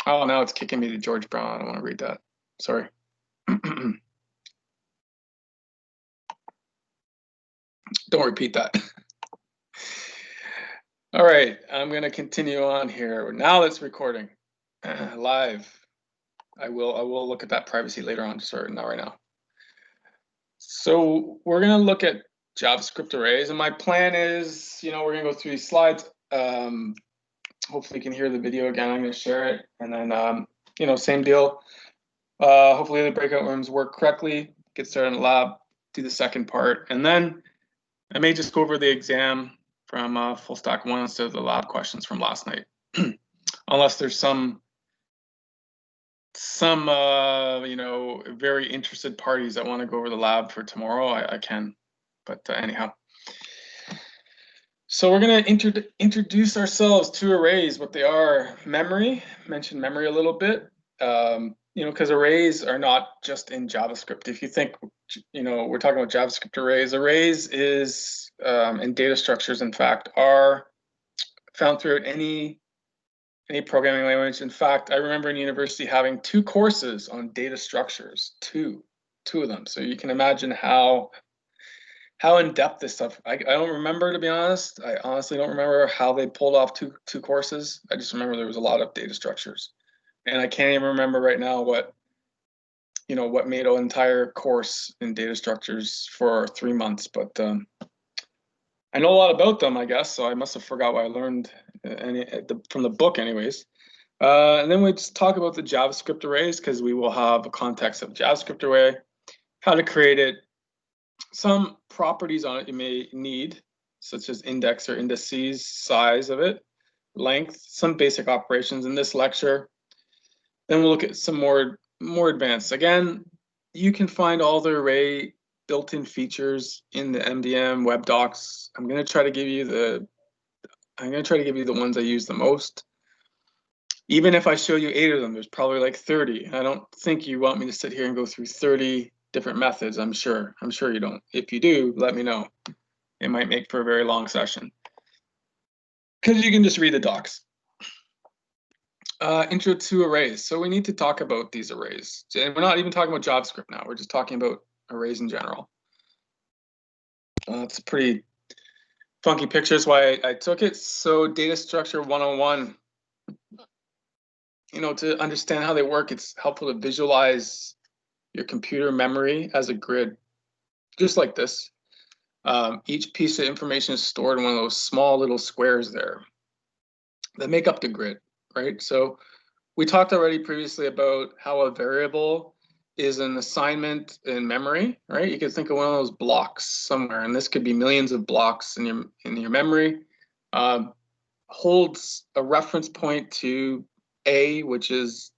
Oh, now it's kicking me to George Brown. I don't want to read that. Sorry. Don't repeat that. All right, I'm going to continue on here. Now it's recording live. I will look at that privacy later on. Sorry, not right now. So we're going to look at JavaScript arrays, and my plan is, we're going to go through these slides. Hopefully you can hear the video again. I'm going to share it, and then same deal. Hopefully the breakout rooms work correctly. Get started in the lab, do the second part, and then I may just go over the exam from Full Stack 1 instead of the lab questions from last night. Unless there's some very interested parties that want to go over the lab for tomorrow, I can. But anyhow. So we're going to introduce ourselves to arrays, what they are. Memory, mention memory a little bit. Because arrays are not just in JavaScript. If you think, we're talking about JavaScript arrays is, and data structures, in fact, are found throughout any programming language. In fact, I remember in university having 2 courses on data structures, two of them. So you can imagine how in-depth this stuff. I don't remember, to be honest. I honestly don't remember how they pulled off two courses. I just remember there was a lot of data structures. And I can't even remember right now what made an entire course in data structures for 3 months, but I know a lot about them, I guess, so I must have forgot what I learned from the book anyways. And then we just talk about the JavaScript arrays, because we will have a context of JavaScript array, how to create it, some properties on it you may need, such as index or indices, size of it, length, some basic operations in this lecture. Then we'll look at some more advanced. Again, you can find all the array built-in features in the MDM web docs. I'm going to try to give you the ones I use the most. Even if I show you 8 of them, there's probably like 30. I don't think you want me to sit here and go through 30 different methods. I'm sure you don't. If you do, let me know. It might make for a very long session, because you can just read the docs. Intro to arrays. So we need to talk about these arrays. And we're not even talking about JavaScript now. We're just talking about arrays in general. It's a pretty funky picture. That's why I took it. So data structure 101. To understand how they work, it's helpful to visualize your computer memory as a grid, just like this. Each piece of information is stored in one of those small little squares there that make up the grid, right? So we talked already previously about how a variable is an assignment in memory, right? You could think of one of those blocks somewhere, and this could be millions of blocks in your memory. Holds a reference point to A, which is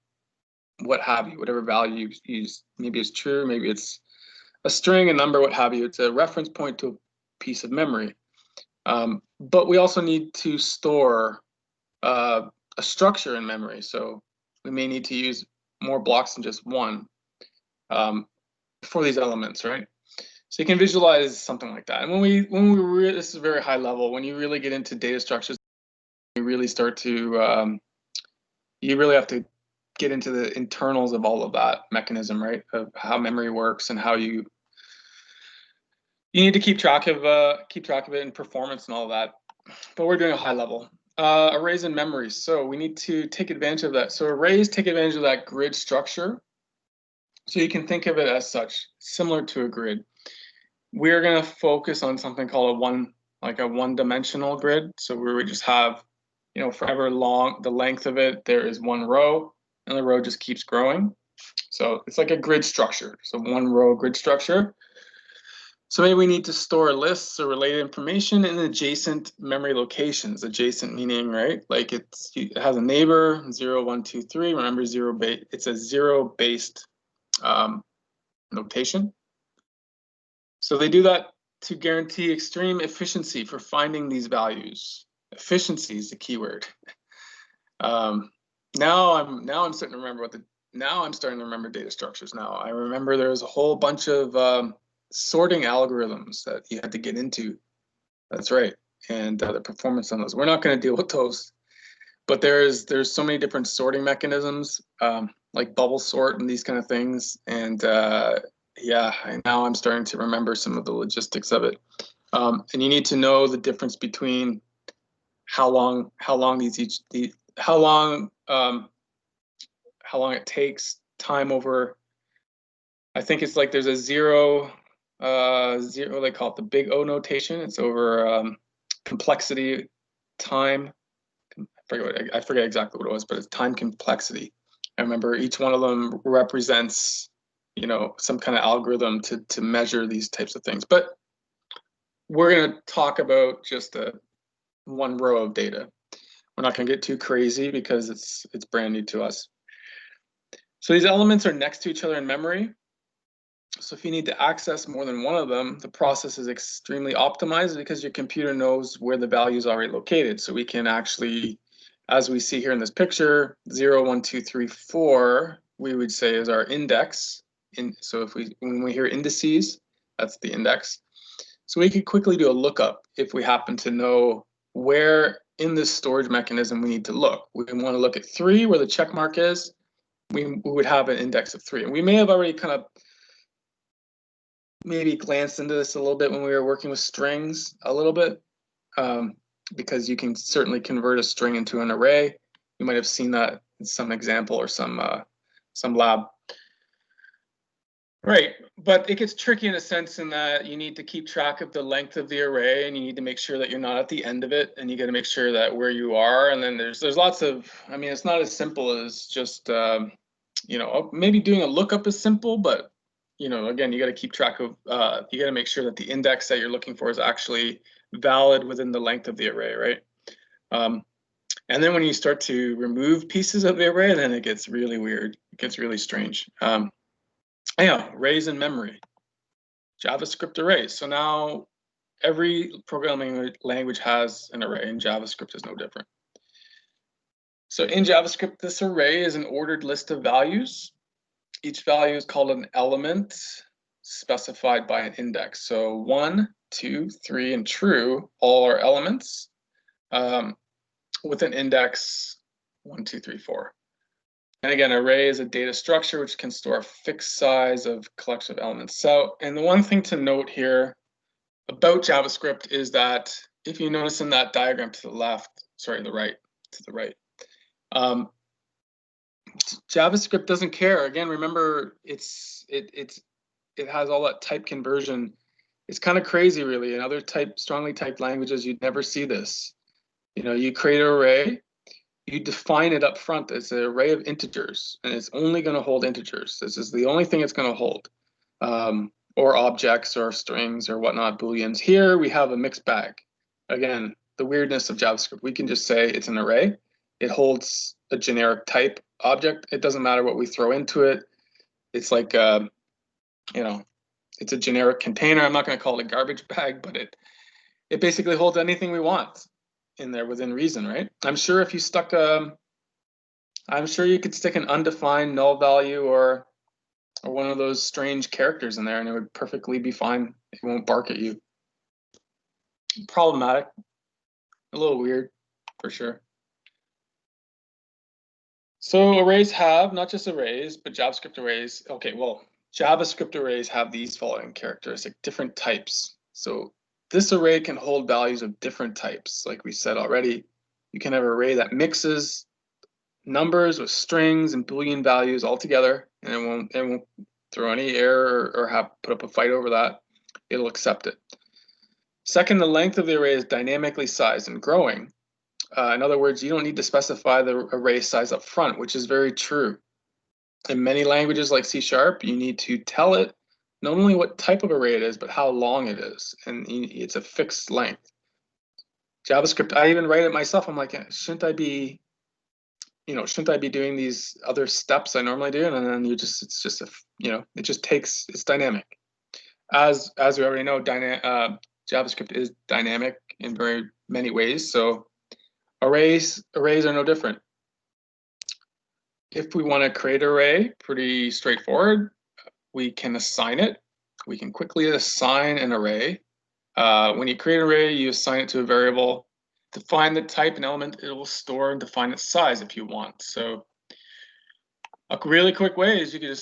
what have you, whatever value you use. Maybe it's true, maybe it's a string, a number, what have you. It's a reference point to a piece of memory. But we also need to store a structure in memory. So we may need to use more blocks than just one for these elements, right? So you can visualize something like that. And when we this is very high level. When you really get into data structures, you really start to you really have to get into the internals of all of that mechanism, right? Of how memory works and how you need to keep track of it and performance and all of that. But we're doing a high level. Arrays and memories. So we need to take advantage of that. So arrays take advantage of that grid structure. So you can think of it as such, similar to a grid. We're going to focus on something called a one-dimensional grid. So where we just have, forever long, the length of it, there is one row, and the row just keeps growing. So it's like a grid structure. So one row grid structure. So maybe we need to store lists or related information in adjacent memory locations. Adjacent meaning, right? Like it has a neighbor, 0, 1, 2, 3. Remember, it's a zero-based notation. So they do that to guarantee extreme efficiency for finding these values. Efficiency is the keyword. Now I'm starting to remember data structures. Now I remember there's a whole bunch of sorting algorithms that you had to get into. That's right. And the performance on those. We're not going to deal with those. But there's so many different sorting mechanisms, like bubble sort and these kind of things. And yeah, now I'm starting to remember some of the logistics of it. And you need to know the difference between how long it takes, time over. I think it's like there's a zero, they call it the big O notation. It's over complexity, time. I forget exactly what it was, but it's time complexity. I remember each one of them represents, some kind of algorithm to measure these types of things. But we're going to talk about just one row of data. We're not going to get too crazy because it's brand new to us. So these elements are next to each other in memory. So if you need to access more than one of them, the process is extremely optimized because your computer knows where the values are already located. So we can actually, as we see here in this picture, 0, 1, 2, 3, 4, we would say is our index. So when we hear indices, that's the index. So we could quickly do a lookup if we happen to know where in this storage mechanism we need to look. We want to look at 3, where the check mark is. We would have an index of 3. And we may have already kind of maybe glanced into this a little bit when we were working with strings a little bit, because you can certainly convert a string into an array. You might have seen that in some example or some lab. Right, but it gets tricky in a sense in that you need to keep track of the length of the array, and you need to make sure that you're not at the end of it, and you got to make sure that where you are. And then there's lots of, I mean, it's not as simple as just maybe doing a lookup is simple, but again, you got to keep track of, you got to make sure that the index that you're looking for is actually valid within the length of the array, right? And then when you start to remove pieces of the array, then it gets really weird. It gets really strange. Yeah, arrays in memory, JavaScript arrays. So now every programming language has an array, and JavaScript is no different. So in JavaScript, this array is an ordered list of values. Each value is called an element specified by an index. So 1, 2, 3, and true all are elements with an index 1, 2, 3, 4. And again, array is a data structure which can store a fixed size of collection of elements. So, and the one thing to note here about JavaScript is that if you notice in that diagram to the left, sorry, to the right, JavaScript doesn't care. Again, remember, it has all that type conversion. It's kind of crazy, really. In other strongly typed languages, you'd never see this. You create an array, you define it up front as an array of integers, and it's only going to hold integers. This is the only thing it's going to hold, or objects or strings or whatnot, booleans. Here we have a mixed bag. Again, the weirdness of JavaScript. We can just say it's an array. It holds a generic type object. It doesn't matter what we throw into it. It's like, it's a generic container. I'm not going to call it a garbage bag, but it basically holds anything we want in there within reason, right? I'm sure if you stuck I'm sure you could stick an undefined null value or one of those strange characters in there, and it would perfectly be fine. It won't bark at you. Problematic, a little weird, for sure. So arrays have, not just arrays, but JavaScript arrays. Okay, well, JavaScript arrays have these following characteristics, different types. So this array can hold values of different types. Like we said already, you can have an array that mixes numbers with strings and Boolean values all together, and it won't throw any error or put up a fight over that. It'll accept it. Second, the length of the array is dynamically sized and growing. In other words, you don't need to specify the array size up front, which is very true. In many languages like C#, you need to tell it not only what type of array it is, but how long it is, and it's a fixed length. JavaScript, I even write it myself. I'm like, shouldn't I be doing these other steps I normally do? And then it's dynamic. As we already know, JavaScript is dynamic in very many ways. So arrays are no different. If we want to create an array, pretty straightforward. We can assign it. We can quickly assign an array. When you create an array, you assign it to a variable. define the type and element it will store and define its size if you want. So a really quick way is you could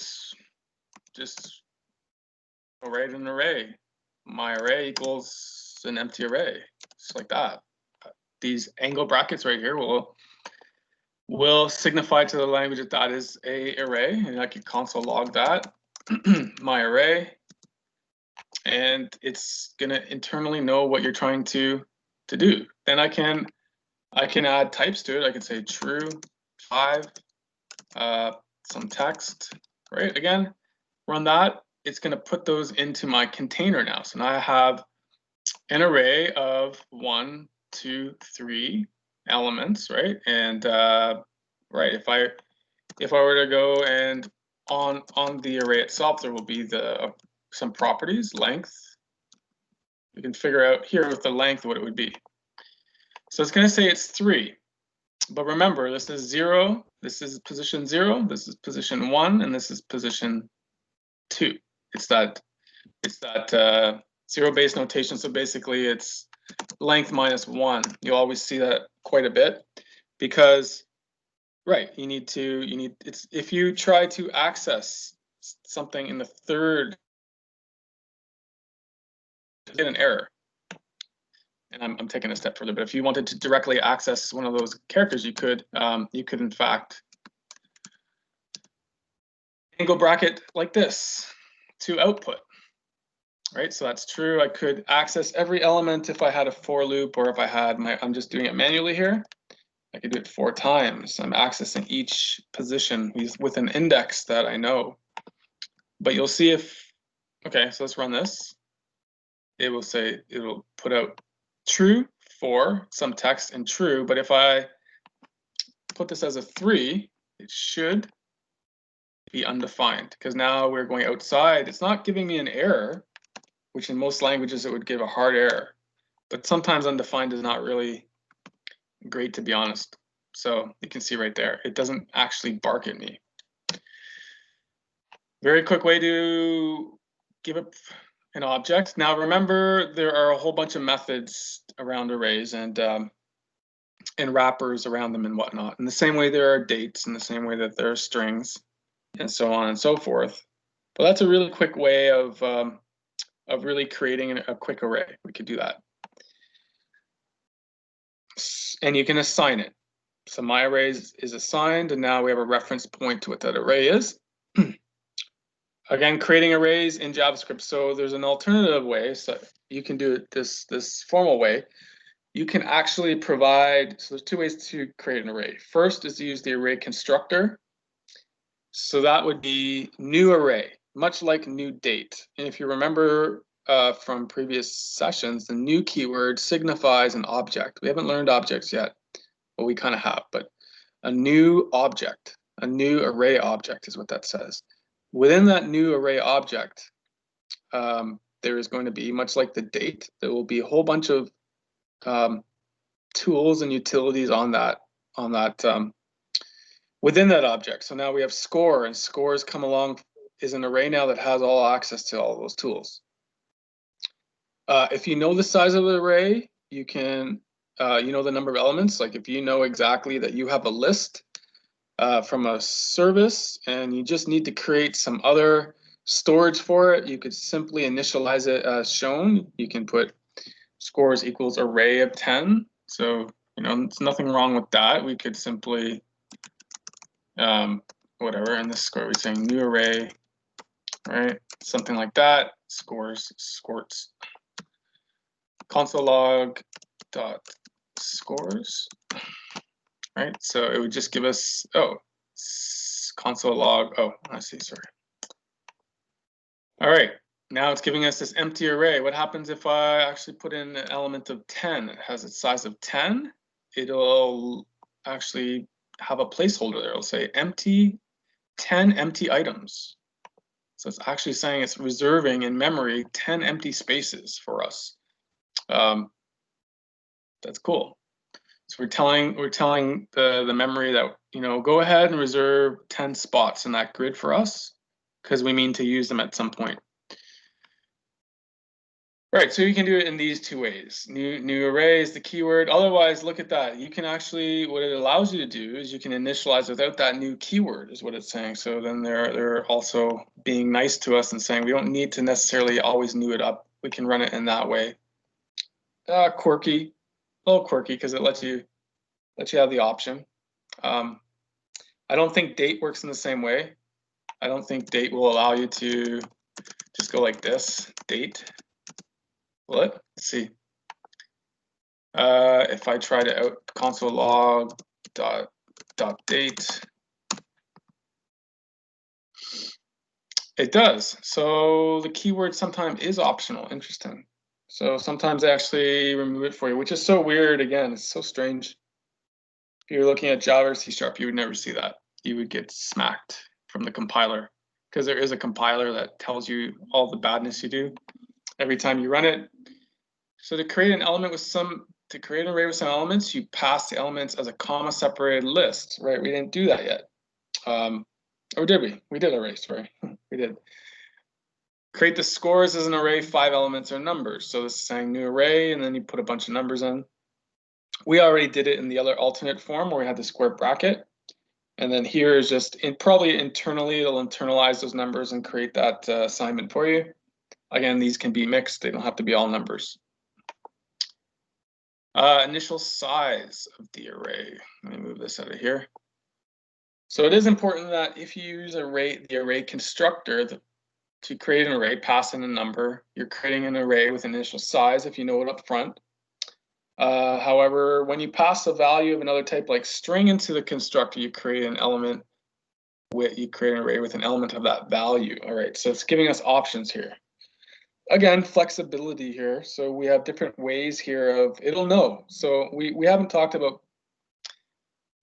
just write an array. My array equals an empty array, just like that. These angle brackets right here will signify to the language that that is a array, and I could console log that, my array, and it's gonna internally know what you're trying to do. Then I can add types to it. I can say true, 5, some text, right? Again, run that. It's gonna put those into my container now. So now I have an array of 1, 2, 3 elements, right? And right, if I were to go and on the array itself, there will be some properties, length. We can figure out here with the length what it would be. So it's going to say it's 3, but remember, this is 0. This is position 0. This is position 1, and this is position 2. It's that zero-based notation. So basically, it's length minus 1. You'll always see that quite a bit because, right, it's if you try to access something in the third, get an error. And I'm taking a step further, but if you wanted to directly access one of those characters, you could in fact angle bracket like this to output, right? So that's true. I could access every element if I had a for loop, or if I had I'm just doing it manually here. I could do it 4 times. I'm accessing each position with an index that I know. But you'll see okay, so let's run this. It will put out true for some text and true, but if I put this as a 3, it should be undefined because now we're going outside. It's not giving me an error, which in most languages it would give a hard error, but sometimes undefined is not really great, to be honest. So you can see right there, it doesn't actually bark at me. Very quick way to give up an object. Now remember, there are a whole bunch of methods around arrays and wrappers around them and whatnot. In the same way there are dates, in the same way that there are strings, and so on and so forth. But that's a really quick way of really creating a quick array. We could do that. And you can assign it. So my array is assigned, and now we have a reference point to what that array is. Again, creating arrays in JavaScript. So there's an alternative way. So you can do it this formal way. You can actually provide, so there's 2 ways to create an array. First is to use the array constructor. So that would be new array, much like new date. And if you remember from previous sessions, the new keyword signifies an object. We haven't learned objects yet, but we kind of have. But a new object, a new array object is what that says. Within that new array object, there is going to be, much like the date, there will be a whole bunch of tools and utilities on that within that object. So now we have score, and scores come along is an array now that has all access to all those tools. If you know the size of the array, you can, you know the number of elements. Like if you know exactly that you have a list from a service and you just need to create some other storage for it, you could simply initialize it as shown. You can put scores equals array of 10. So, you know, there's nothing wrong with that. We could simply, whatever, in this score, we're saying new array, right? Something like that, scores, squirts. Console log dot scores, right? So it would just give us, console log, I see, sorry. All right, now it's giving us this empty array. What happens if I actually put in an element of 10? It has a size of 10. It'll actually have a placeholder there. It'll say empty, 10 empty items. So it's actually saying it's reserving in memory 10 empty spaces for us. That's cool. So we're telling the memory that, you know, go ahead and reserve 10 spots in that grid for us because we mean to use them at some point. Right, so you can do it in these two ways. New array is the keyword. Otherwise, look at that. You can actually, what it allows you to do is you can initialize without that new keyword is what it's saying. So then they're also being nice to us and saying we don't need to necessarily always new it up. We can run it in that way. Quirky, a little quirky because it lets you have the option. I don't think date works in the same way. I don't think date will allow you to just go like this, date. What? Let's see. If I try to out console log dot date, it does. So the keyword sometimes is optional. Interesting. So sometimes they actually remove it for you, which is so weird. Again, it's so strange. If you're looking at Java or C#, you would never see that. You would get smacked from the compiler because there is a compiler that tells you all the badness you do every time you run it. So to create an element with some, to create an array with some elements, you pass the elements as a comma separated list, right? We didn't do that yet. Or did we? We did array, sorry. We did. Create the scores as an array, 5 elements or numbers. So this is saying new array, and then you put a bunch of numbers in. We already did it in the other alternate form where we had the square bracket. And then here is just, probably internally, it'll internalize those numbers and create that assignment for you. Again, these can be mixed. They don't have to be all numbers. Initial size of the array. Let me move this out of here. So it is important that if you use the array constructor to create an array, pass in a number, you're creating an array with initial size if you know it up front. However, when you pass a value of another type like string into the constructor, you create an element you create an array with an element of that value. All right, so it's giving us options here. Again, flexibility here. So we have different ways here of it'll know. So we haven't talked about,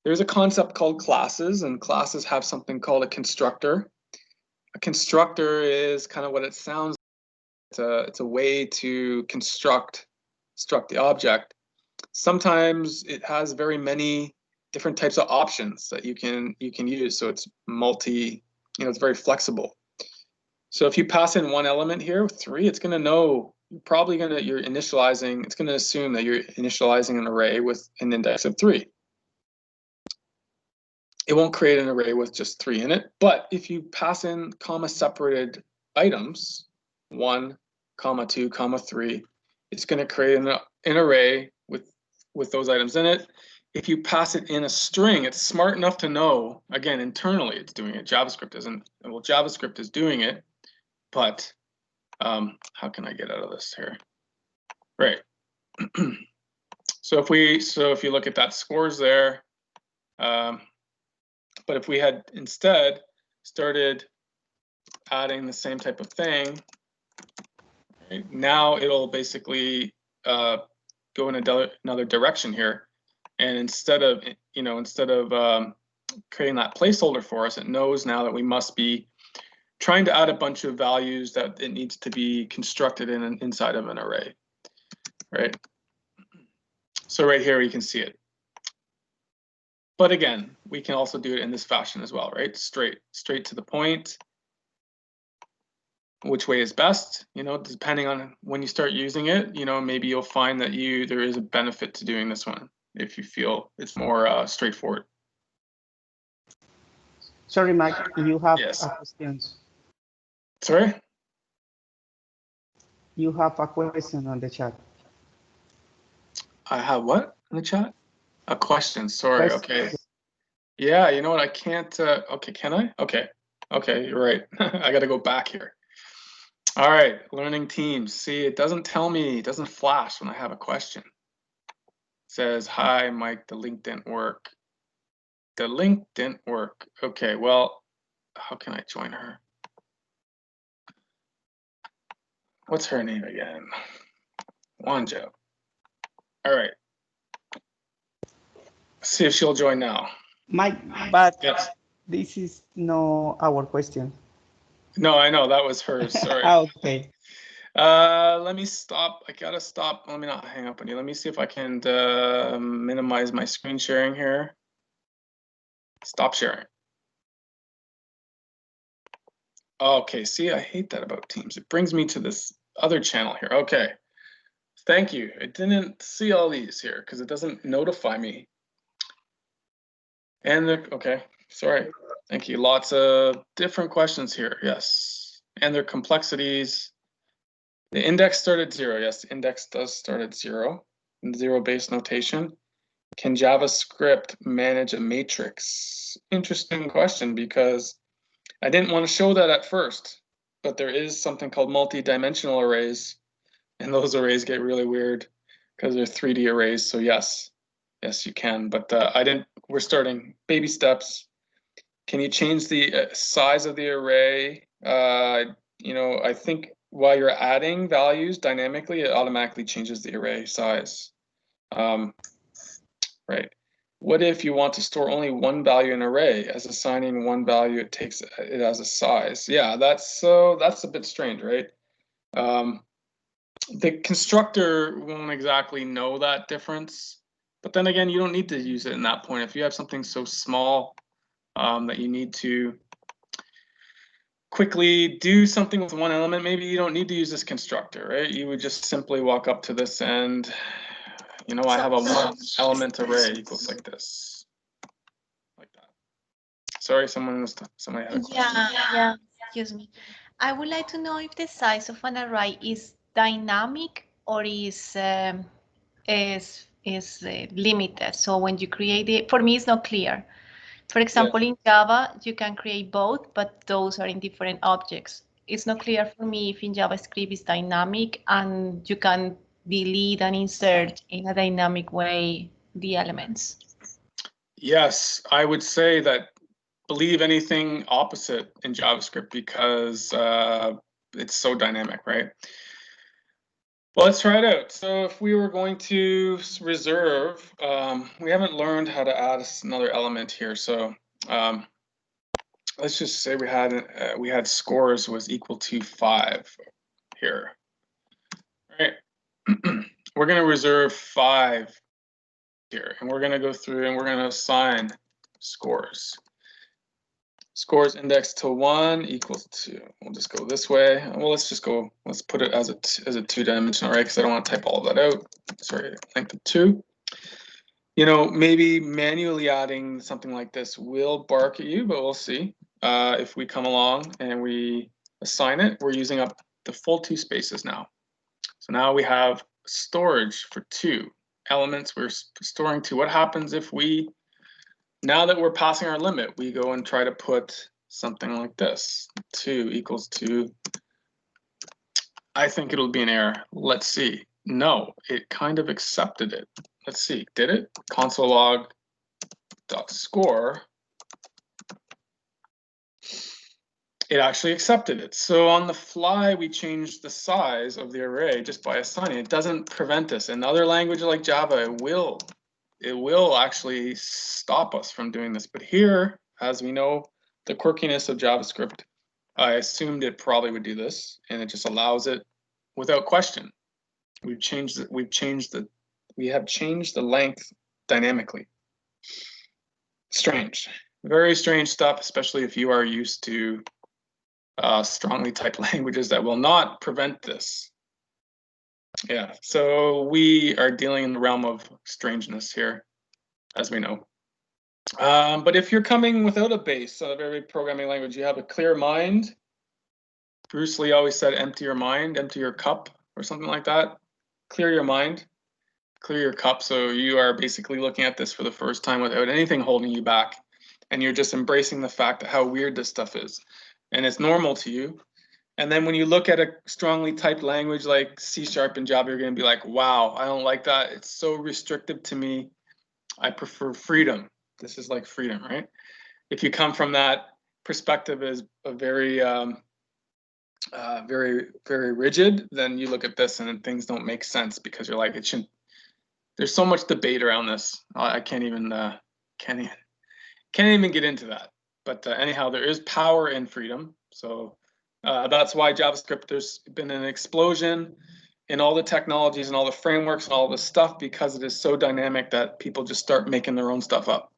there's a concept called classes, and classes have something called a constructor. A constructor is kind of what it sounds like. It's a way to construct the object. Sometimes it has very many different types of options that you can use. So it's it's very flexible. So if you pass in one element here, 3, it's going to know you're initializing. It's going to assume that you're initializing an array with an index of 3. It won't create an array with just 3 in it. But if you pass in comma separated items, 1, 2, 3, it's going to create an array with those items in it. If you pass it in a string, it's smart enough to know, again, internally it's doing it. JavaScript isn't. Well, JavaScript is doing it, but how can I get out of this here? Right. So if you look at that scores there, but if we had instead started adding the same type of thing, right, now it'll basically go in another direction here. And instead of creating that placeholder for us, it knows now that we must be trying to add a bunch of values that it needs to be constructed inside of an array, right? So right here, you can see it. But again, we can also do it in this fashion as well, right? Straight to the point. Which way is best, depending on when you start using it, maybe you'll find that there is a benefit to doing this one if you feel it's more straightforward. Sorry, Mike, you have Yes. questions. Sorry? You have a question on the chat. I have what in the chat? A question, sorry, okay. Yeah, you know what, I can't, okay, can I? Okay, you're right. I gotta go back here. All right, learning teams. See, it doesn't tell me, it doesn't flash when I have a question. It says, hi, Mike, the link didn't work. The link didn't work. Okay, well, how can I join her? What's her name again? Wanja. All right. Let's see if she'll join now. Mike, but yes. This is no our question. No, I know, that was hers, sorry. Okay. Let me stop. I gotta stop. Let me not hang up on you. Let me see if I can minimize my screen sharing here. Stop sharing. Okay, see, I hate that about Teams. It brings me to this other channel here. Okay. Thank you. I didn't see all these here because it doesn't notify me. And okay, sorry. Thank you. Lots of different questions here. Yes. And their complexities. The index started at 0. Yes, the index does start at 0 in zero-based notation. Can JavaScript manage a matrix? Interesting question, because I didn't want to show that at first, but there is something called multi-dimensional arrays, and those arrays get really weird because they're 3D arrays. So yes, you can, but I didn't. We're starting baby steps. Can you change the size of the array? I think while you're adding values dynamically, it automatically changes the array size. Right. What if you want to store only one value in an array? As assigning one value, it takes it as a size. Yeah, that's a bit strange, right? The constructor won't exactly know that difference, but then again, you don't need to use it in that point. If you have something so small that you need to quickly do something with one element, maybe you don't need to use this constructor, right? You would just simply walk up to this and, I have a one element array equals like this, like that. Sorry, somebody had a question. Yeah, excuse me. I would like to know if the size of an array is dynamic or is limited. So when you create it, for me, it's not clear. For example, in Java, you can create both, but those are in different objects. It's not clear for me if in JavaScript it's dynamic and you can delete and insert in a dynamic way the elements. Yes, I would say that believe anything opposite in JavaScript because it's so dynamic, right? Well, let's try it out. So if we were going to reserve, we haven't learned how to add another element here. So let's just say we had scores was equal to 5 here. All right. We're going to reserve 5 here, and we're going to go through and we're going to assign scores. Scores indexed to 1 equals 2. We'll just go this way. Well, let's put it as a 2-dimensional array because I don't want to type all of that out. Sorry, length of 2. Maybe manually adding something like this will bark at you, but we'll see. If we come along and we assign it, we're using up the full 2 spaces now. So now we have storage for 2 elements. We're storing 2. What happens if now that we're passing our limit, we go and try to put something like this, 2 equals 2. I think it'll be an error. Let's see. No, it kind of accepted it. Let's see, did it? Console log dot score. It actually accepted it. So on the fly, we changed the size of the array just by assigning. It doesn't prevent us. In other languages like Java, it will actually stop us from doing this. But here, as we know, the quirkiness of JavaScript, I assumed it probably would do this, and it just allows it without question. We have changed the length dynamically. Strange, very strange stuff, especially if you are used to strongly typed languages that will not prevent this. Yeah, so we are dealing in the realm of strangeness here, as we know. But if you're coming without a base of every programming language, you have a clear mind. Bruce Lee always said, empty your mind, empty your cup, or something like that. Clear your mind, clear your cup. So you are basically looking at this for the first time without anything holding you back. And you're just embracing the fact that how weird this stuff is. And it's normal to you. And then when you look at a strongly typed language like C# and Java, you're going to be like, wow, I don't like that. It's so restrictive to me. I prefer freedom. This is like freedom, right? If you come from that perspective as a very, very rigid, then you look at this and things don't make sense because you're like, it shouldn't. There's so much debate around this. I can't even get into that. But anyhow, there is power in freedom. So that's why JavaScript, there's been an explosion in all the technologies and all the frameworks and all the stuff because it is so dynamic that people just start making their own stuff up.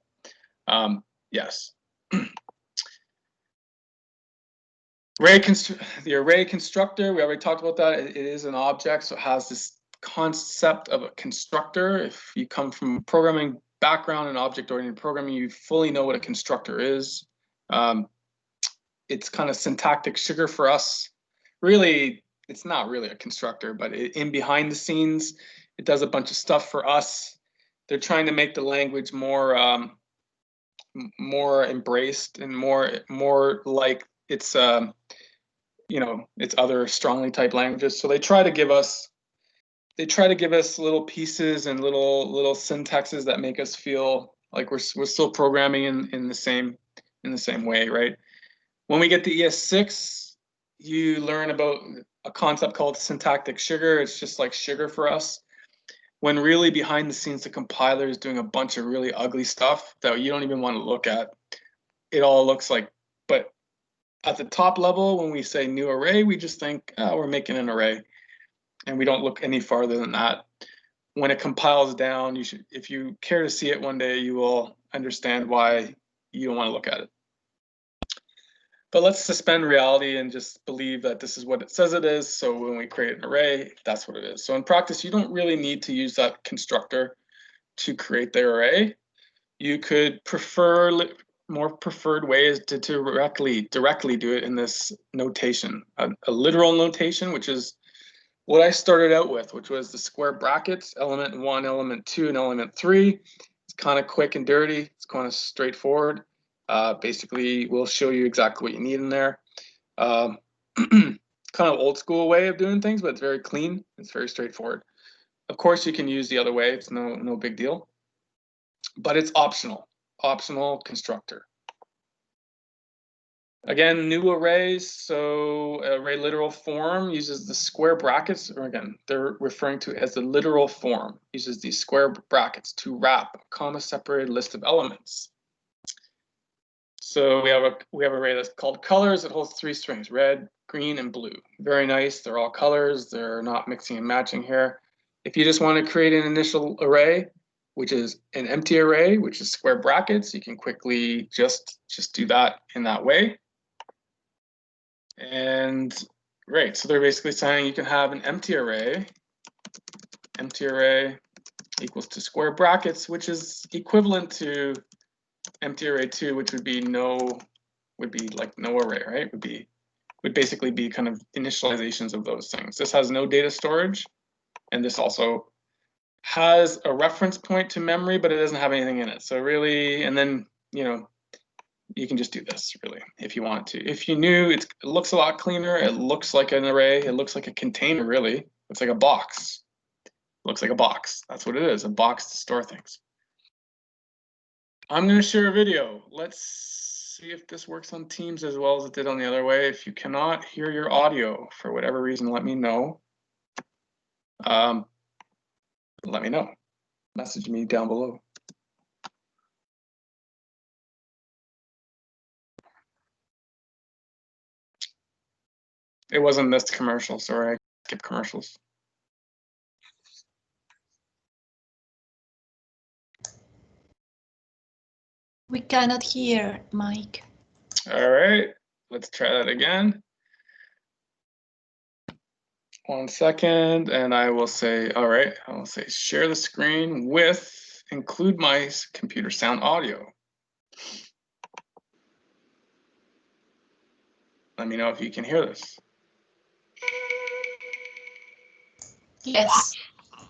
Yes. The array constructor, we already talked about that. It is an object, so it has this concept of a constructor. If you come from a programming background and object-oriented programming, you fully know what a constructor is. It's kind of syntactic sugar for us. Really, it's not really a constructor, but in behind the scenes, it does a bunch of stuff for us. They're trying to make the language more more embraced and more like it's you know, it's other strongly typed languages. So they try to give us little pieces and little syntaxes that make us feel like we're still programming in the same way, right? When we get to ES6, you learn about a concept called syntactic sugar. It's just like sugar for us. When really behind the scenes, the compiler is doing a bunch of really ugly stuff that you don't even want to look at. It all looks like, but at the top level, when we say new array, we just think, oh, we're making an array. And we don't look any farther than that. When it compiles down, you should, if you care to see it one day, you will understand why you don't want to look at it. But let's suspend reality and just believe that this is what it says it is. So when we create an array, that's what it is. So in practice, you don't really need to use that constructor to create the array. You could prefer more preferred ways to directly do it in this notation, a literal notation, which is what I started out with, which was the square brackets, element 1, element 2, and element 3. It's kind of quick and dirty. It's kind of straightforward. Basically, we'll show you exactly what you need in there. Kind of old school way of doing things, but it's very clean. It's very straightforward. Of course, you can use the other way. It's no big deal. But it's optional. Optional constructor. Again, new arrays. So array literal form uses the square brackets, or again, they're referring to it as the literal form, uses these square brackets to wrap a comma-separated list of elements. So we have an array that's called colors. It holds 3 strings, red, green, and blue. Very nice. They're all colors. They're not mixing and matching here. If you just want to create an initial array, which is an empty array, which is square brackets, you can quickly just do that in that way. And great, so they're basically saying you can have an empty array equals to square brackets, which is equivalent to empty array 2, which would be like no array, right? Would basically be kind of initializations of those things. This has no data storage, and this also has a reference point to memory, but it doesn't have anything in it. So really, and then, you know, you can just do this really if you want to. If you knew, it looks a lot cleaner. It looks like an array. It looks like a container, really. It's like a box. It looks like a box. That's what it is, a box to store things. I'm going to share a video. Let's see if this works on Teams as well as it did on the other way. If you cannot hear your audio for whatever reason, let me know. Let me know. Message me down below. It wasn't this commercial, sorry, I skipped commercials. We cannot hear, Mike. All right, let's try that again. 1 second, and I will say, all right, I will say share the screen with, include my computer sound audio. Let me know if you can hear this. Yes.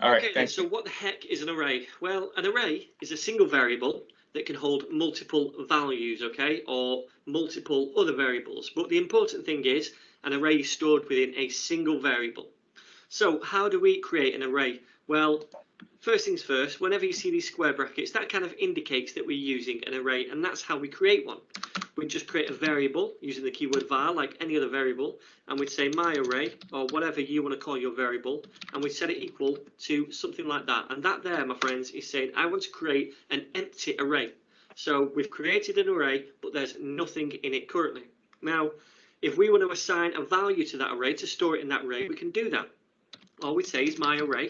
All right, okay, so what the heck is an array? Well, an array is a single variable that can hold multiple values, okay, or multiple other variables. But the important thing is an array is stored within a single variable. So how do we create an array? Well, first things first, whenever you see these square brackets, that kind of indicates that we're using an array, and that's how we create one. We'd just create a variable using the keyword var like any other variable, and we'd say my array, or whatever you want to call your variable, and we'd set it equal to something like that. And that there, my friends, is saying I want to create an empty array. So we've created an array, but there's nothing in it currently. Now, if we want to assign a value to that array, to store it in that array, we can do that. All we'd say is my array,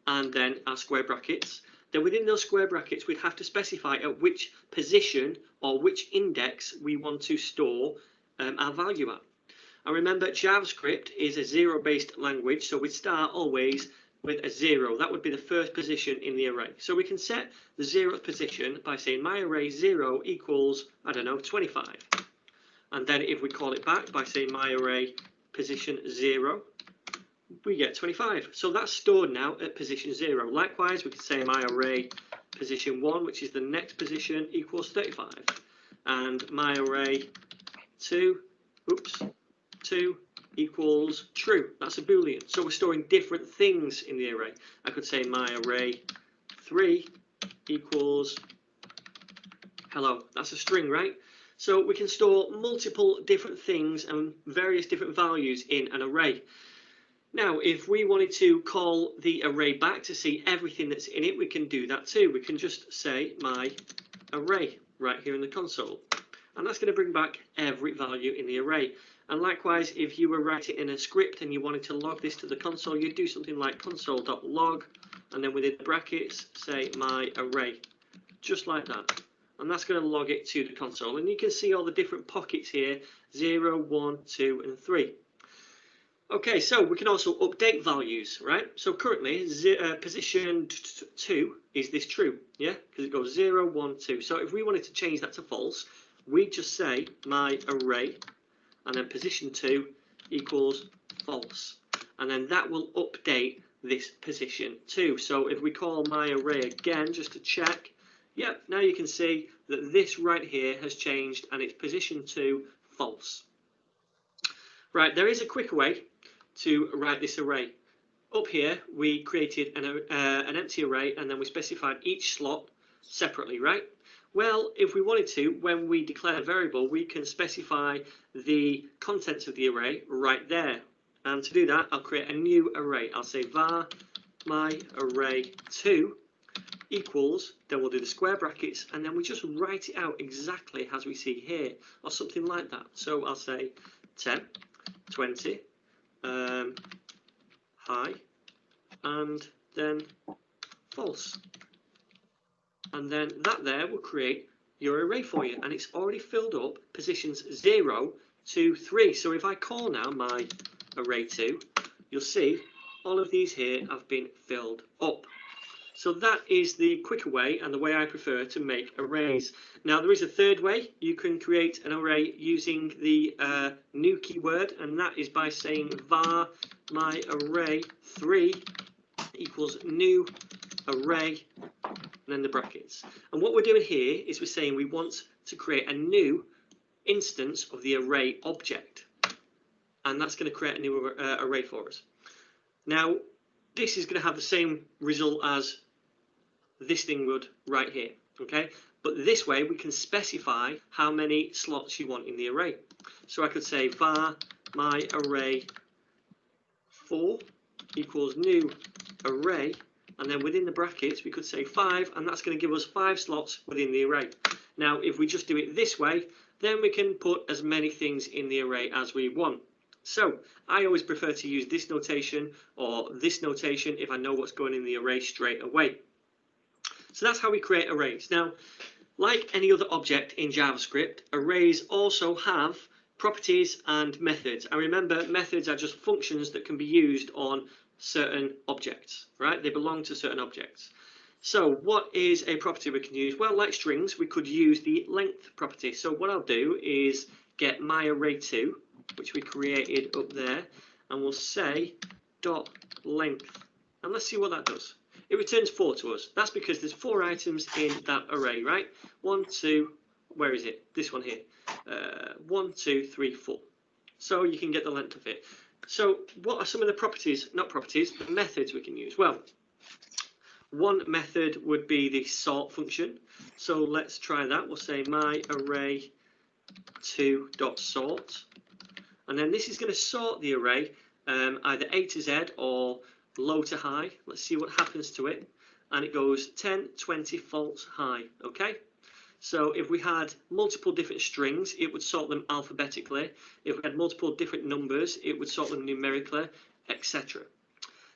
and then our square brackets. Then within those square brackets, we'd have to specify at which position or which index we want to store our value at. And remember, JavaScript is a zero-based language, so we'd start always with a 0. That would be the first position in the array. So we can set the 0th position by saying my array 0 equals, I don't know, 25. And then if we call it back by saying my array position 0, we get 25. So that's stored now at position 0. Likewise, we can say my array position 1, which is the next position, equals 35. And my array 2 equals true. That's a Boolean. So we're storing different things in the array. I could say my array 3 equals hello. That's a string, right? So we can store multiple different things and various different values in an array. Now, if we wanted to call the array back to see everything that's in it, we can do that too. We can just say my array right here in the console. And that's going to bring back every value in the array. And likewise, if you were writing in a script and you wanted to log this to the console, you'd do something like console.log, and then within the brackets, say my array, just like that. And that's going to log it to the console. And you can see all the different pockets here, 0, 1, 2, and 3. Okay, so we can also update values, right? So currently, position 2 is this true, yeah? Because it goes 0, 1, 2. So if we wanted to change that to false, we just say my array, and then position 2 equals false. And then that will update this position 2. So if we call my array again, just to check, yep, now you can see that this right here has changed and it's position 2 false. Right, there is a quicker way to write this array. Up here, we created an empty array and then we specified each slot separately, right? Well, if we wanted to, when we declare a variable, we can specify the contents of the array right there. And to do that, I'll create a new array. I'll say var my array 2 equals, then we'll do the square brackets, and then we just write it out exactly as we see here, or something like that. So I'll say 10, 20, high, and then false. And then that there will create your array for you, and it's already filled up positions 0 to 3. So if I call now my array 2, you'll see all of these here have been filled up. So that is the quicker way and the way I prefer to make arrays. Now there is a third way. You can create an array using the new keyword, and that is by saying var my array 3 equals new array, and then the brackets. And what we're doing here is we're saying we want to create a new instance of the array object, and that's going to create a new array for us. Now this is going to have the same result as this thing would right here, okay? But this way we can specify how many slots you want in the array. So I could say var my array 4 equals new array, and then within the brackets we could say 5, and that's going to give us 5 slots within the array. Now if we just do it this way, then we can put as many things in the array as we want. So I always prefer to use this notation or this notation if I know what's going in the array straight away. So that's how we create arrays. Now, like any other object in JavaScript, arrays also have properties and methods. And remember, methods are just functions that can be used on certain objects, right? They belong to certain objects. So what is a property we can use? Well, like strings, we could use the length property. So what I'll do is get my array 2, which we created up there, and we'll say dot length. And let's see what that does. It returns 4 to us. That's because there's 4 items in that array, right? 1, 2, where is it? This one here. 1, 2, 3, 4. So you can get the length of it. So what are some of the properties, not properties, but methods we can use? Well, one method would be the sort function. So let's try that. We'll say my array 2.sort. And then this is going to sort the array either A to Z or low to high. Let's see what happens to it. And it goes 10, 20, false, high. Okay. So if we had multiple different strings, it would sort them alphabetically. If we had multiple different numbers, it would sort them numerically, etc.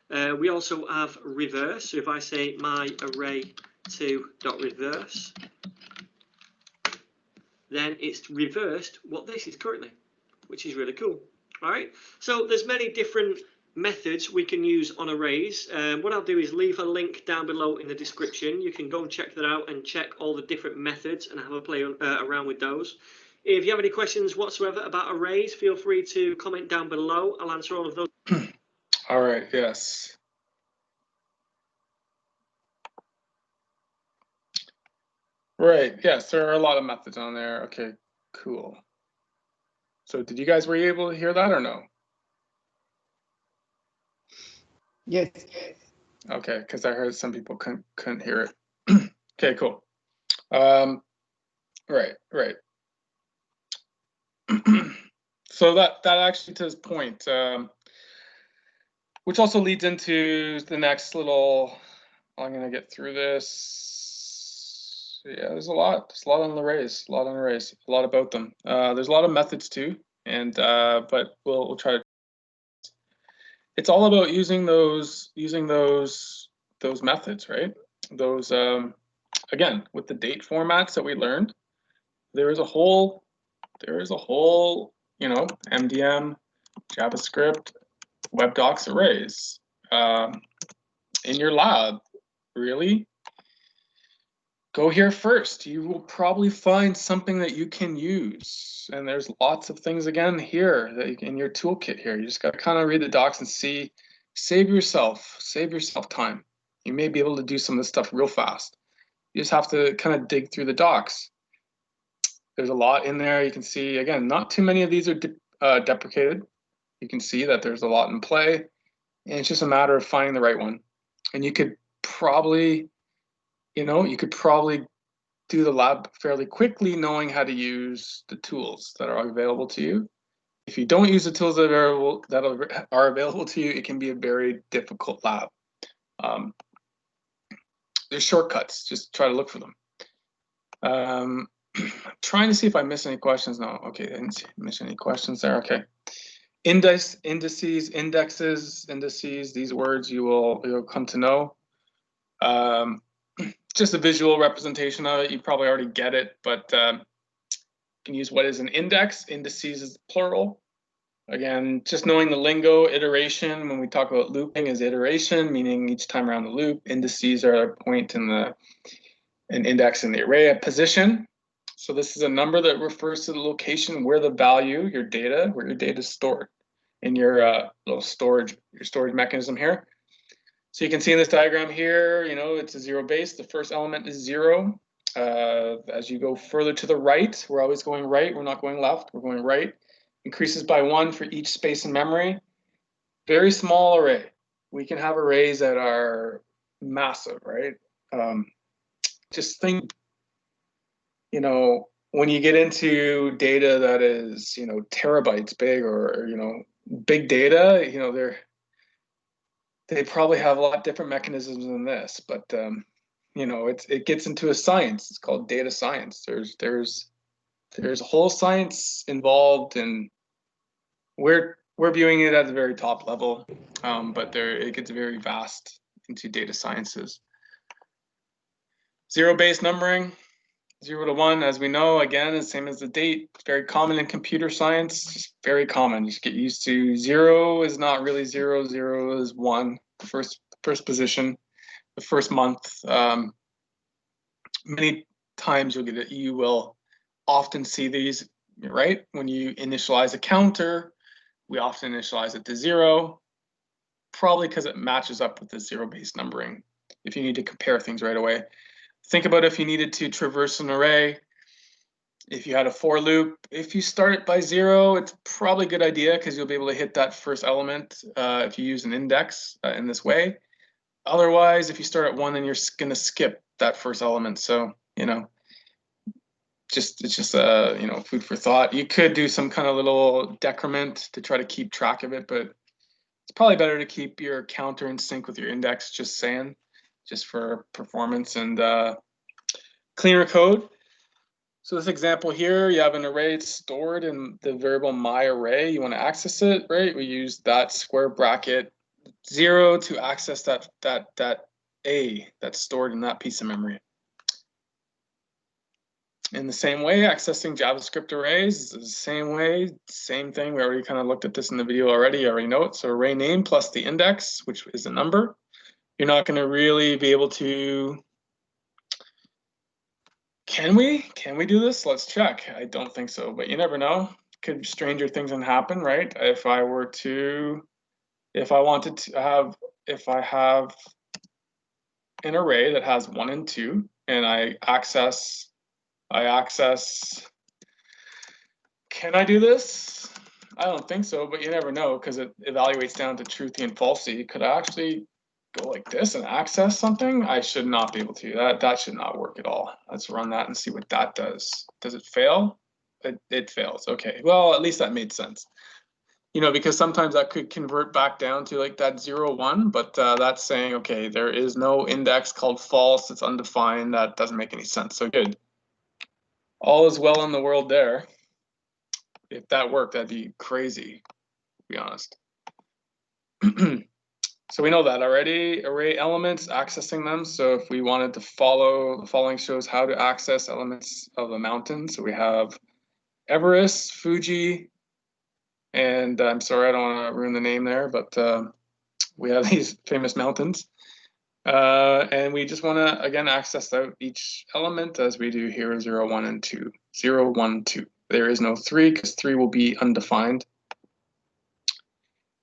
We also have reverse. So if I say my array 2.reverse, then it's reversed what this is currently, which is really cool. All right. So there's many different methods we can use on arrays. What I'll do is leave a link down below in the description. You can go and check that out and check all the different methods and have a play around with those. If you have any questions whatsoever about arrays, feel free to comment down below. I'll answer all of those. All right, yes. Right, yes, there are a lot of methods on there. Okay, cool. So were you able to hear that or no? Yes. Okay, because I heard some people couldn't hear it. Okay, cool. Right. So that actually to this point, which also leads into the next little. I'm gonna get through this. Yeah, there's a lot on arrays, a lot about them. There's a lot of methods too, and but we'll try to. It's all about using those methods, right? Those again with the date formats that we learned. There is a whole, you know, MDM, JavaScript, WebDocs arrays in your lab. Really, go here first. You will probably find something that you can use, and there's lots of things again here that in your toolkit here. You just got to kind of read the docs and see. Save yourself time. You may be able to do some of this stuff real fast. You just have to kind of dig through the docs. There's a lot in there. You can see, again, not too many of these are deprecated. You can see that there's a lot in play, and it's just a matter of finding the right one. And you could probably, do the lab fairly quickly, knowing how to use the tools that are available to you. If you don't use the tools that are available to you, it can be a very difficult lab. There's shortcuts. Just try to look for them. I'm trying to see if I missed any questions. No, okay, I didn't miss any questions there. Okay. Indices, these words you'll come to know. Just a visual representation of it. You probably already get it, but you can use what is an index. Indices is plural. Again, just knowing the lingo, iteration, when we talk about looping is iteration, meaning each time around the loop. Indices are a point in an index in the array. A position. So this is a number that refers to the location where the value, where your data is stored in your little storage mechanism here. So you can see in this diagram here, it's a zero base. The first element is 0. As you go further to the right, we're always going right. We're not going left. We're going right. Increases by 1 for each space in memory. Very small array. We can have arrays that are massive, right? Just think, when you get into data that is, terabytes big or, big data, they probably have a lot different mechanisms than this, but it gets into a science. It's called data science. There's a whole science involved, and we're viewing it at the very top level, but it gets very vast into data sciences. Zero-based numbering, 0 to 1, as we know, again, is the same as the date. It's very common in computer science, just very common. Just get used to 0 is not really 0, 0 is 1, the first position, the first month. Many times you will often see these, right? When you initialize a counter, we often initialize it to 0, probably because it matches up with the zero-based numbering if you need to compare things right away. Think about if you needed to traverse an array, if you had a for loop, if you start it by 0, it's probably a good idea because you'll be able to hit that first element if you use an index in this way. Otherwise, if you start at 1, then you're going to skip that first element. So, it's just food for thought. You could do some kind of little decrement to try to keep track of it, but it's probably better to keep your counter in sync with your index, just saying, just for performance and cleaner code. So this example here, you have an array stored in the variable myArray. You want to access it, right? We use that square bracket 0 to access that A that's stored in that piece of memory. In the same way, accessing JavaScript arrays is the same way, same thing. We already kind of looked at this in the video already. You already know it. So array name plus the index, which is a number. You're not going to really be able to. Can we do this? Let's check. I don't think so, but you never know. Could stranger things can happen, right? If I have an array that has 1 and 2, and I access, can I do this? I don't think so, but you never know because it evaluates down to truthy and falsy. Could I actually go like this and access something? I should not be able to. That should not work at all. Let's run that and see what that does. Does it fail? It fails. Okay, well, at least that made sense. You know, because sometimes that could convert back down to like that 0, 1, but that's saying, okay, there is no index called false. It's undefined. That doesn't make any sense. So good. All is well in the world there. If that worked, that'd be crazy, to be honest. So we know that already. Array elements, accessing them. So if we wanted to follow, the following shows how to access elements of the mountain. So we have Everest, Fuji, and I'm sorry, I don't want to ruin the name there, but we have these famous mountains. And we just want to, again, access out each element as we do here, 0, 1, and 2. 0, 1, 2. There is no 3 because 3 will be undefined.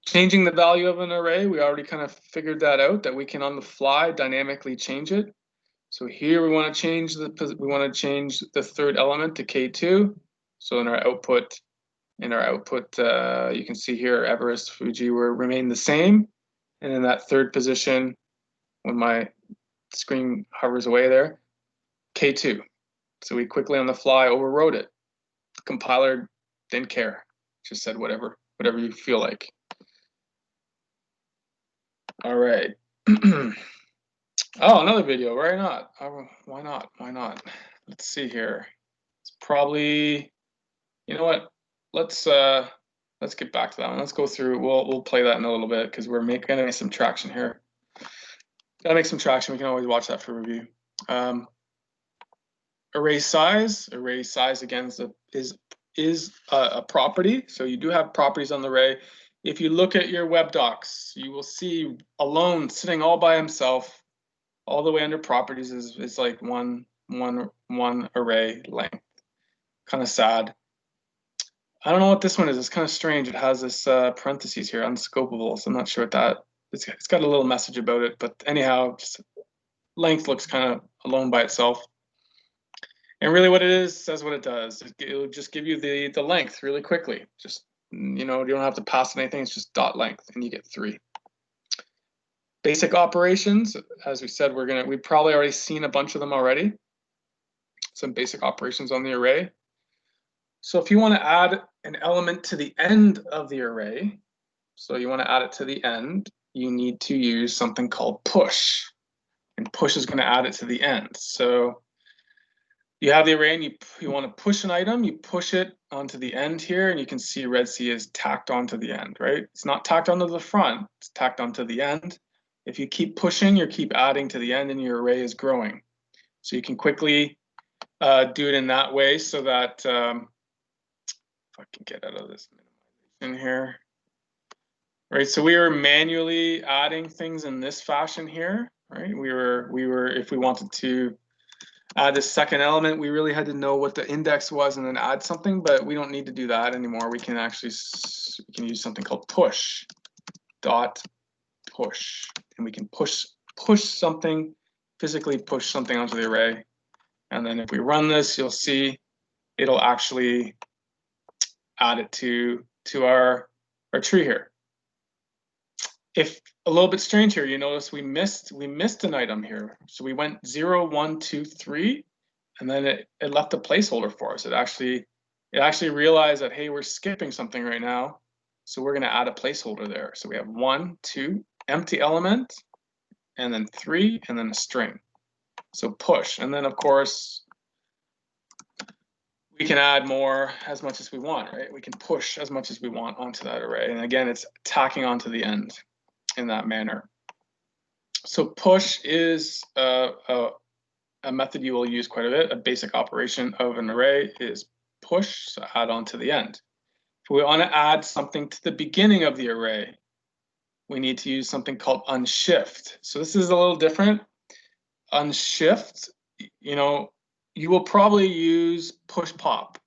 Changing the value of an array, we already kind of figured that out, that we can on the fly dynamically change it. So here we want to change the third element to K2. So in our output, you can see here Everest, Fuji will remain the same. And in that third position, when my screen hovers away there, K2. So we quickly on the fly overrode it. The compiler didn't care, just said whatever you feel like. All right. Oh, another video. Why not? Why not? Why not? Let's see here. It's probably, you know what? Let's get back to that one. Let's go through. We'll play that in a little bit because we're gonna make some traction here. Gotta make some traction. We can always watch that for review. Array size. Array size again is a property. So you do have properties on the array. If you look at your web docs, you will see alone sitting all by himself, all the way under properties is like one array length. Kind of sad. I don't know what this one is. It's kind of strange. It has this parentheses here, unscopable. So I'm not sure what that. It's got a little message about it, but anyhow, just length looks kind of alone by itself. And really, what it is says what it does. It'll just give you the length really quickly. Just, you know, you don't have to pass anything. It's just dot length, and you get 3. Basic operations, as we said, we've probably already seen a bunch of them already. Some basic operations on the array. So if you want to add an element to the end of the array, so you want to add it to the end, you need to use something called push. And push is going to add it to the end. So you have the array and you want to push an item, you push it onto the end here, and you can see Red Sea is tacked onto the end, right? It's not tacked onto the front, it's tacked onto the end. If you keep pushing, you keep adding to the end and your array is growing. So you can quickly do it in that way so that, if I can get out of this minimization here. Right, so we were manually adding things in this fashion here, right? We were, if we wanted to add this second element, we really had to know what the index was and then add something, but we don't need to do that anymore. We can actually, use something called push, dot push, and we can push something, physically push something onto the array. And then if we run this, you'll see it'll actually add it to our tree here. If a little bit strange here, you notice we missed an item here. So we went 0, 1, 2, 3, and then it left a placeholder for us. It actually realized that, hey, we're skipping something right now. So we're gonna add a placeholder there. So we have 1, 2, empty element, and then 3, and then a string. So push, and then of course, we can add more as much as we want, right? We can push as much as we want onto that array. And again, it's tacking onto the end in that manner. So push is a method you will use quite a bit, a basic operation of an array is push, so add on to the end. If we want to add something to the beginning of the array, we need to use something called unshift. So this is a little different. Unshift, you know, you will probably use push pop.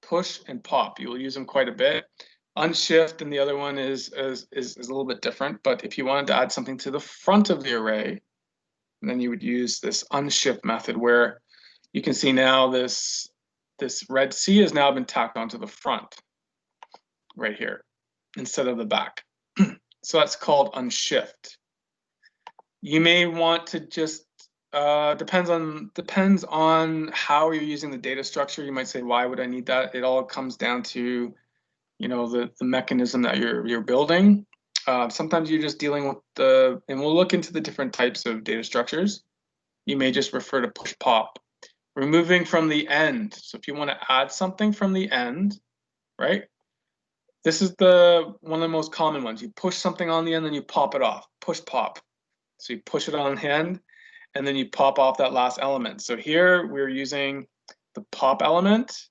Push and pop, you will use them quite a bit. Unshift and the other one is a little bit different, but if you wanted to add something to the front of the array, then you would use this unshift method where you can see now this red C has now been tacked onto the front right here instead of the back. So that's called unshift. You may want to just depends on how you're using the data structure. You might say, why would I need that? It all comes down to, you know, the mechanism that you're building. Sometimes you're just dealing with and we'll look into the different types of data structures. You may just refer to push pop. Removing from the end. So if you want to add something from the end, right? This is one of the most common ones. You push something on the end, then you pop it off. Push pop. So you push it on the end, and then you pop off that last element. So here we're using the pop element,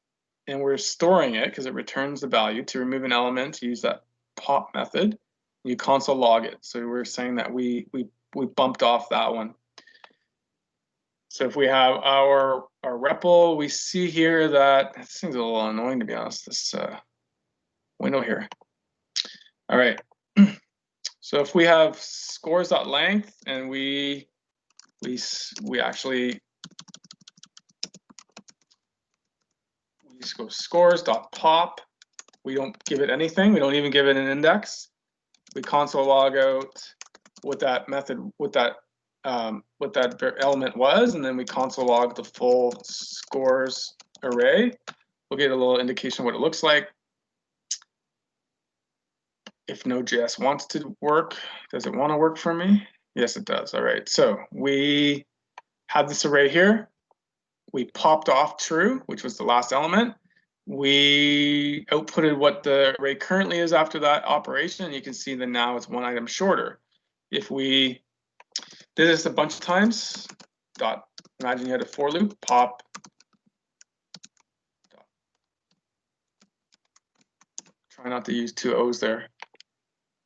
and we're storing it because it returns the value. To remove an element, use that pop method. You console log it. So we're saying that we bumped off that one. So if we have our REPL, we see here that this thing's a little annoying, to be honest, this window here. All right. So if we have scores.length and we actually just go scores.pop. We don't give it anything. We don't even give it an index. We console log out what that method, what that element was, and then we console log the full scores array. We'll get a little indication of what it looks like. If Node.js wants to work, does it want to work for me? Yes, it does. All right, so we have this array here. We popped off true, which was the last element. We outputted what the array currently is after that operation, and you can see that now it's one item shorter. If we did this a bunch of times, imagine you had a for loop, pop, try not to use two O's there.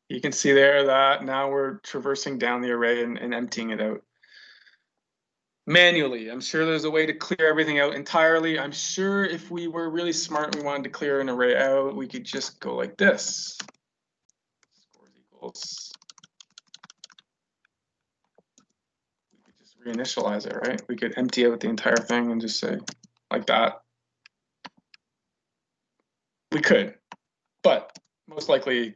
You can see there that now we're traversing down the array and emptying it out manually. I'm sure there's a way to clear everything out entirely. I'm sure if we were really smart and we wanted to clear an array out, we could just go like this. Scores equals. We could just reinitialize it, right? We could empty out the entire thing and just say like that. We could, but most likely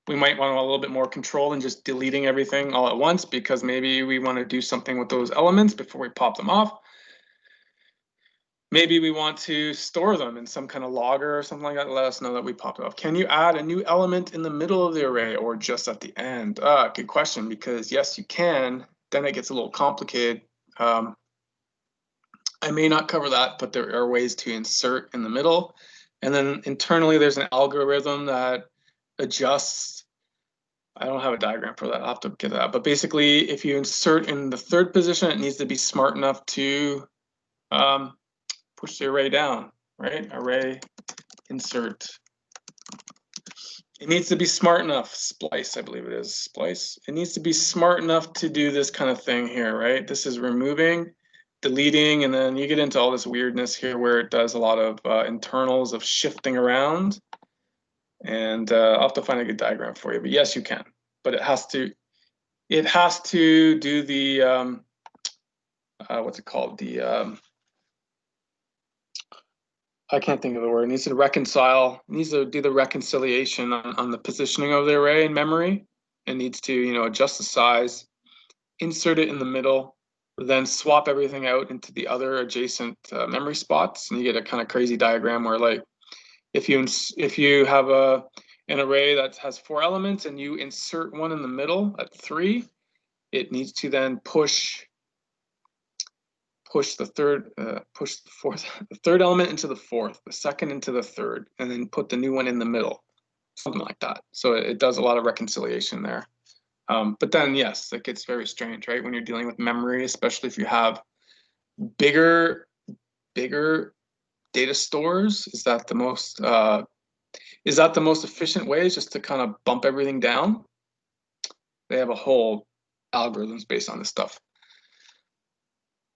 we might want a little bit more control than just deleting everything all at once, because maybe we want to do something with those elements before we pop them off. Maybe we want to store them in some kind of logger or something like that. Let us know that we popped it off. Can you add a new element in the middle of the array or just at the end? Good question, because yes, you can. Then it gets a little complicated. I may not cover that, but there are ways to insert in the middle. And then internally, there's an algorithm that adjusts. I don't have a diagram for that. I'll have to get that. But basically, if you insert in the third position, it needs to be smart enough to push the array down, right? Array insert. It needs to be smart enough. Splice, I believe it is. Splice. It needs to be smart enough to do this kind of thing here, right? This is removing, deleting, and then you get into all this weirdness here where it does a lot of internals of shifting around. And I'll have to find a good diagram for you. But yes, you can. But it has to do the what's it called? The I can't think of the word. It needs to reconcile. It needs to do the reconciliation on the positioning of the array in memory. It needs to, you know, adjust the size, insert it in the middle, then swap everything out into the other adjacent memory spots, and you get a kind of crazy diagram where, like, if you have an array that has 4 elements and you insert one in the middle at 3, it needs to then push the third element into the fourth, the second into the third, and then put the new one in the middle, something like that. So it does a lot of reconciliation there. But then yes, it gets very strange, right? When you're dealing with memory, especially if you have bigger data stores, is that the most efficient way, is just to kind of bump everything down? They have a whole algorithms based on this stuff.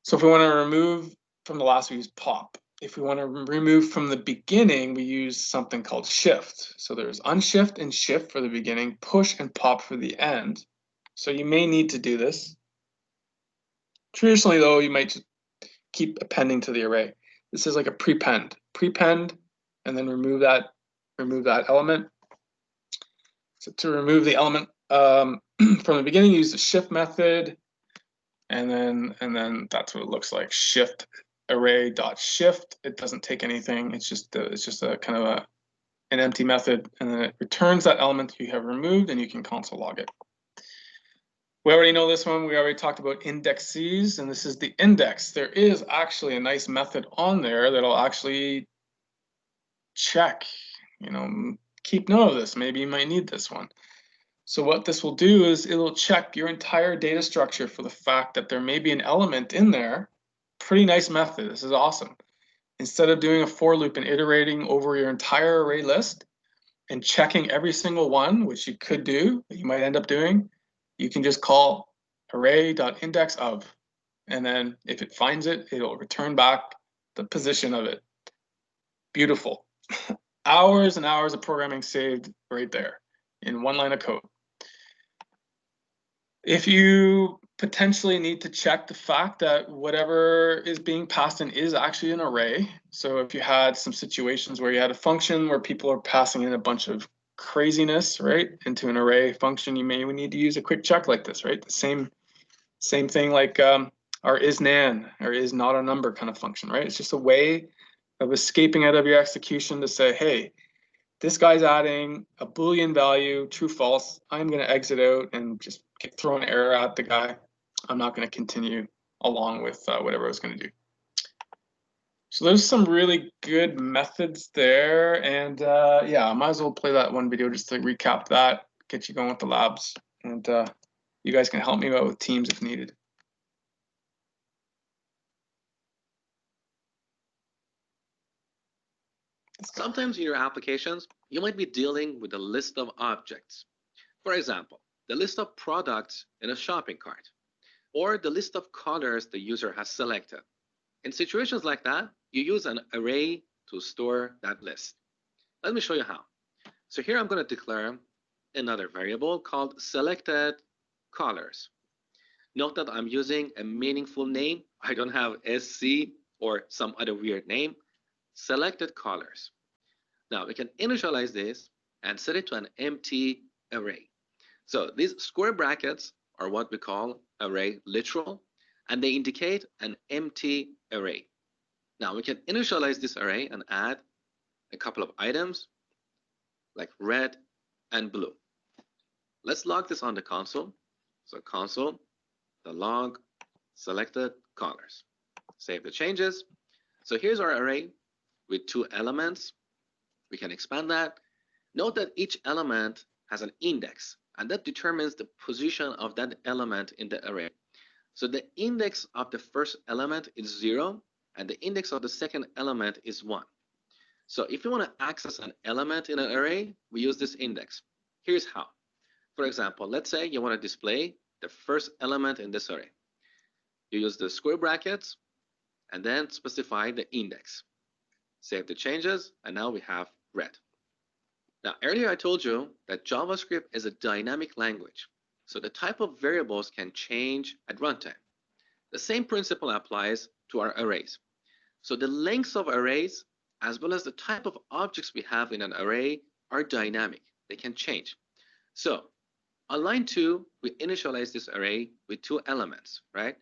So if we want to remove from the last, we use pop. If we want to remove from the beginning, we use something called shift. So there's unshift and shift for the beginning, push and pop for the end. So you may need to do this. Traditionally though, you might just keep appending to the array. This is like a prepend, and then remove that element. So to remove the element from the beginning, use the shift method, and then that's what it looks like. Shift array dot shift. It doesn't take anything. It's just a kind of an empty method, and then it returns that element you have removed, and you can console log it. We already know this one. We already talked about indexes, and this is the index. There is actually a nice method on there that'll actually check, keep note of this. Maybe you might need this one. So what this will do is it'll check your entire data structure for the fact that there may be an element in there. Pretty nice method. This is awesome. Instead of doing a for loop and iterating over your entire array list and checking every single one, which you could do, that you might end up doing, you can just call array.indexOf, and then if it finds it, it'll return back the position of it. Beautiful. Hours and hours of programming saved right there in one line of code. If you potentially need to check the fact that whatever is being passed in is actually an array. So if you had some situations where you had a function where people are passing in a bunch of craziness, right, into an array function, you may need to use a quick check like this, right? The same thing like our isNaN or is not a number kind of function, right? It's just a way of escaping out of your execution to say, hey, this guy's adding a Boolean value, true, false. I'm going to exit out and just throw an error at the guy. I'm not going to continue along with whatever I was going to do. So there's some really good methods there. And yeah, I might as well play that one video just to recap that, get you going with the labs. And you guys can help me out with Teams if needed. Sometimes in your applications, you might be dealing with a list of objects. For example, the list of products in a shopping cart, or the list of colors the user has selected. In situations like that, you use an array to store that list. Let me show you how. So here I'm going to declare another variable called selected colors. Note that I'm using a meaningful name. I don't have SC or some other weird name. Selected colors. Now we can initialize this and set it to an empty array. So these square brackets are what we call array literal, and they indicate an empty array. Now we can initialize this array and add a couple of items like red and blue. Let's log this on the console. So console, the log, selected colors. Save the changes. So here's our array with 2 elements. We can expand that. Note that each element has an index, and that determines the position of that element in the array. So the index of the first element is 0, and the index of the second element is 1. So if you want to access an element in an array, we use this index. Here's how. For example, let's say you want to display the first element in this array. You use the square brackets and then specify the index. Save the changes, and now we have red. Now, earlier I told you that JavaScript is a dynamic language, so the type of variables can change at runtime. The same principle applies to our arrays. So the lengths of arrays, as well as the type of objects we have in an array, are dynamic. They can change. So on line 2, we initialize this array with 2 elements, right?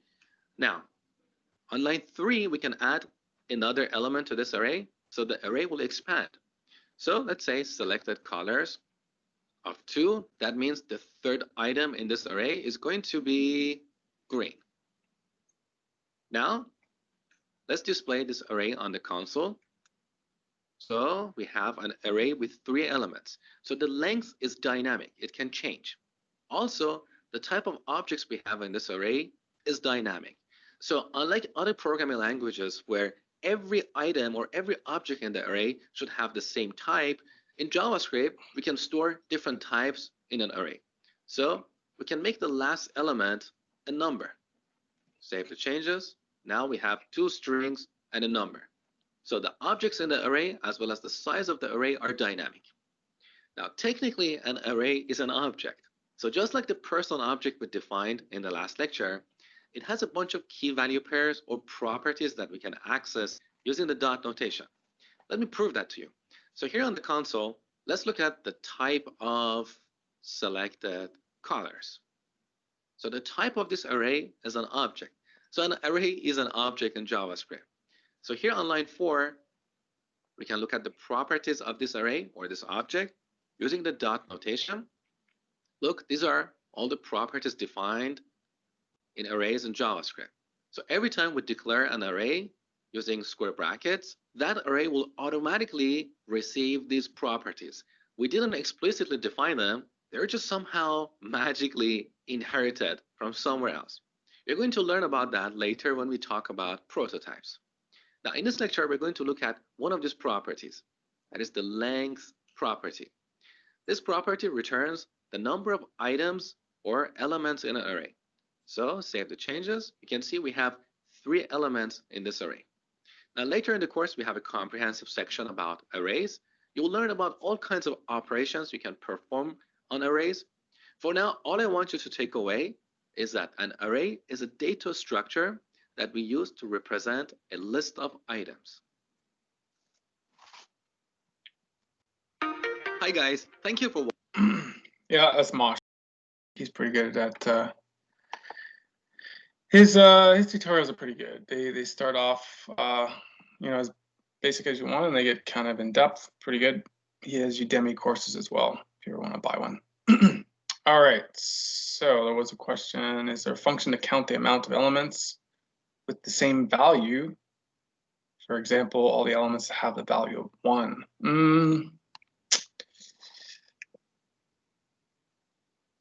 Now, on line 3, we can add another element to this array, so the array will expand. So let's say selected colors of 2. That means the third item in this array is going to be green. Now, let's display this array on the console. So we have an array with 3 elements. So the length is dynamic. It can change. Also, the type of objects we have in this array is dynamic. So unlike other programming languages where every item or every object in the array should have the same type, in JavaScript, we can store different types in an array. So we can make the last element a number. Save the changes. Now we have 2 strings and a number. So the objects in the array as well as the size of the array are dynamic. Now technically an array is an object. So just like the person object we defined in the last lecture, it has a bunch of key value pairs or properties that we can access using the dot notation. Let me prove that to you. So here on the console, let's look at the type of selected colors. So the type of this array is an object. So an array is an object in JavaScript. So here on line 4, we can look at the properties of this array or this object using the dot notation. Look, these are all the properties defined in arrays in JavaScript. So every time we declare an array using square brackets, that array will automatically receive these properties. We didn't explicitly define them. They're just somehow magically inherited from somewhere else. You're going to learn about that later when we talk about prototypes. Now, in this lecture, we're going to look at one of these properties. That is the length property. This property returns the number of items or elements in an array. So save the changes. You can see we have 3 elements in this array. Now later in the course, we have a comprehensive section about arrays. You'll learn about all kinds of operations you can perform on arrays. For now, all I want you to take away is that an array is a data structure that we use to represent a list of items. Hi guys, thank you for watching. Yeah, that's Mosh. He's pretty good at his tutorials are pretty good. They start off you know, as basic as you want, and they get kind of in depth, pretty good. He has Udemy courses as well if you ever want to buy one. All right, so there was a question: is there a function to count the amount of elements with the same value? For example, all the elements have the value of 1.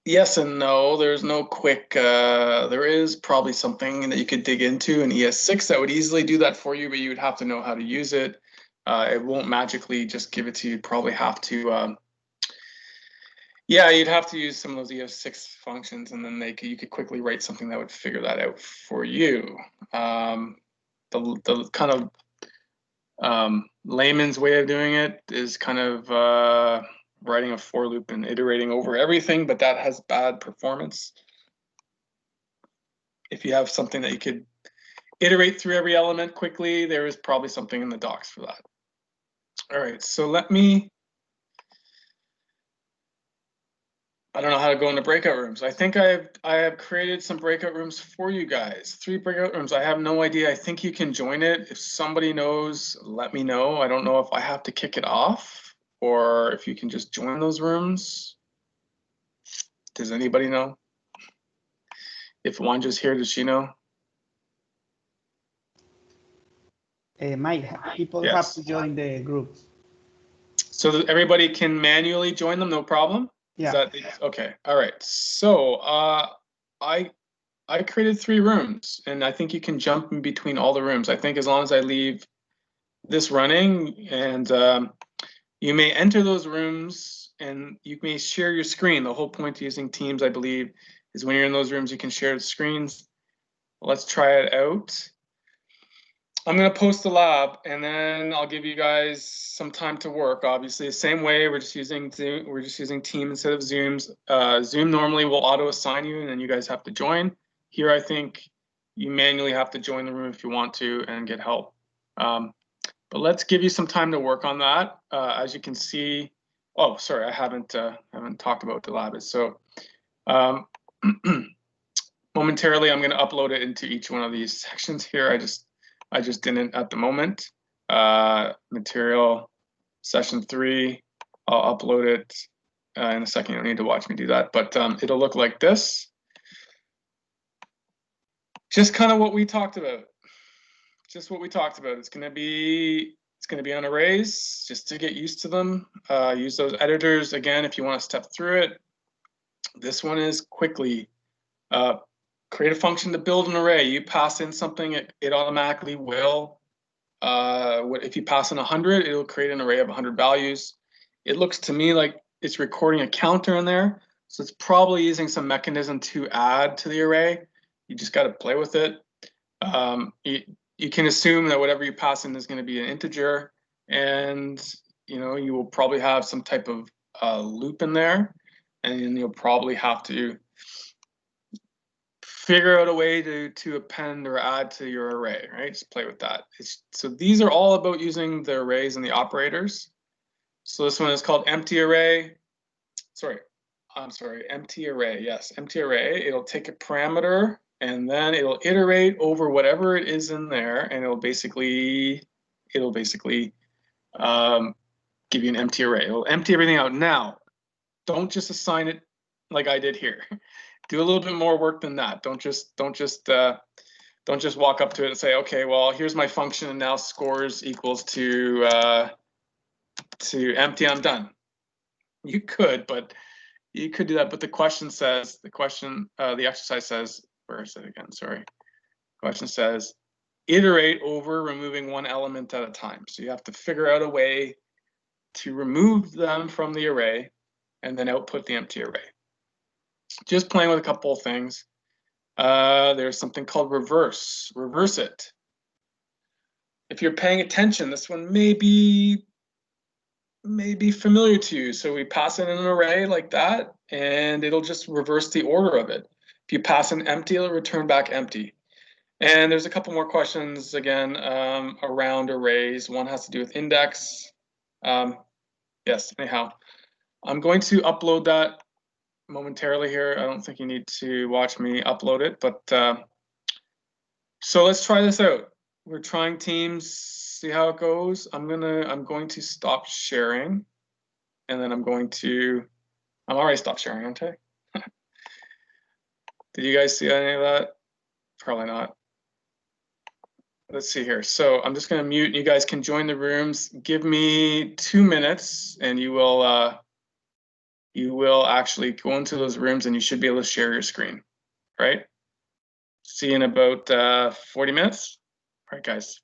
Yes and no. There's no quick, there is probably something that you could dig into in ES6 that would easily do that for you, but you would have to know how to use it. It won't magically just give it to you. You'd probably have to, yeah, you'd have to use some of those ES6 functions, and then you could quickly write something that would figure that out for you. The kind of layman's way of doing it is kind of writing a for loop and iterating over everything, but that has bad performance. If you have something that you could iterate through every element quickly, there is probably something in the docs for that. All right, so let me, I don't know how to go into breakout rooms. I think I have created some breakout rooms for you guys. 3 breakout rooms. I have no idea. I think you can join it. If somebody knows, let me know. I don't know if I have to kick it off or if you can just join those rooms. Does anybody know? If Wanja's here, does she know? Mike, people Yes. have to join the group. So that everybody can manually join them, no problem? Yeah. Is that, okay, all right. So I created 3 rooms, and I think you can jump in between all the rooms. I think as long as I leave this running, and you may enter those rooms and you may share your screen. The whole point of using Teams, I believe, is when you're in those rooms, you can share the screens. Let's try it out. I'm going to post the lab, and then I'll give you guys some time to work. Obviously, the same way, we're just using Zoom, we're just using Team instead of Zooms. Zoom normally will auto assign you, and then you guys have to join. Here, I think you manually have to join the room if you want to and get help. But let's give you some time to work on that. As you can see, oh, sorry, I haven't talked about the lab. So momentarily, I'm going to upload it into each one of these sections here. I just didn't at the moment. Material session 3, I'll upload it in a second. You don't need to watch me do that, but it'll look like this. Just kind of what we talked about. Just what we talked about. It's gonna be on arrays, just to get used to them. Use those editors again if you want to step through it. This one is quickly create a function to build an array. You pass in something, it automatically will. If you pass in 100, it'll create an array of 100 values. It looks to me like it's recording a counter in there. So it's probably using some mechanism to add to the array. You just got to play with it. You can assume that whatever you pass in is going to be an integer, and you will probably have some type of loop in there, and then you'll probably have to figure out a way to append or add to your array, right? Just play with that. So these are all about using the arrays and the operators. So this one is called empty array. Empty array. Yes, empty array. It'll take a parameter and then it'll iterate over whatever it is in there, and it'll basically give you an empty array. It'll empty everything out. Now, don't just assign it like I did here. Do a little bit more work than that. Don't just walk up to it and say, okay, well, here's my function, and now scores equals to empty. I'm done. You could, but you could do that. But the exercise says, where is it again? Sorry. Question says, iterate over removing one element at a time. So you have to figure out a way to remove them from the array and then output the empty array. Just playing with a couple of things. There's something called reverse. Reverse it. If you're paying attention, this one may be familiar to you. So we pass in an array like that, and it'll just reverse the order of it. If you pass in empty, it'll return back empty. And there's a couple more questions again around arrays. One has to do with index. Yes, anyhow, I'm going to upload that momentarily here. I don't think you need to watch me upload it, but so let's try this out. We're trying Teams, see how it goes. I'm going to stop sharing, and then I'm already stopped sharing, aren't I? Did you guys see any of that? Probably not. Let's see here. So I'm just going to mute. You guys can join the rooms. Give me 2 minutes, and you will actually go into those rooms, and you should be able to share your screen. Right? See you in about 40 minutes. All right, guys.